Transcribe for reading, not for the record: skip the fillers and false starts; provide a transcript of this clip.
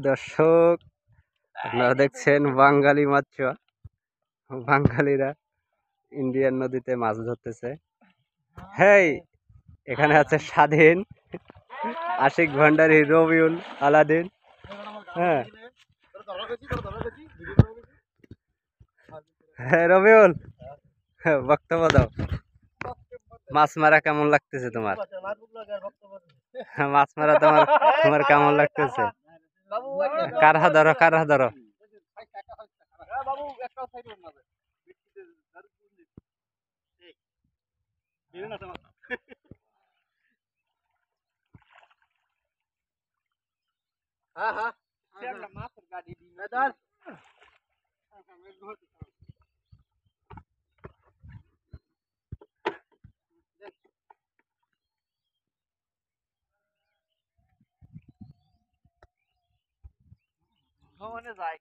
দর্শক, আপনারা দেখছেন বাঙালি মাছুয়া। বাঙালিরা ইন্ডিয়ান নদীতে মাছ ধরতেছে। হেই, এখানে আছে স্বাধীন, আশিক ভান্ডারী, রবিউল, আলাদিন। হ্যাঁ হ্যাঁ রবিউল, বক্তব্য দাও। মাছ মারা কেমন লাগতেছে তোমার? মাছ মারা তোমার তোমার কেমন লাগতেছে? কারহা ধরো, কারহা ধরো। ভ্রমণে যায়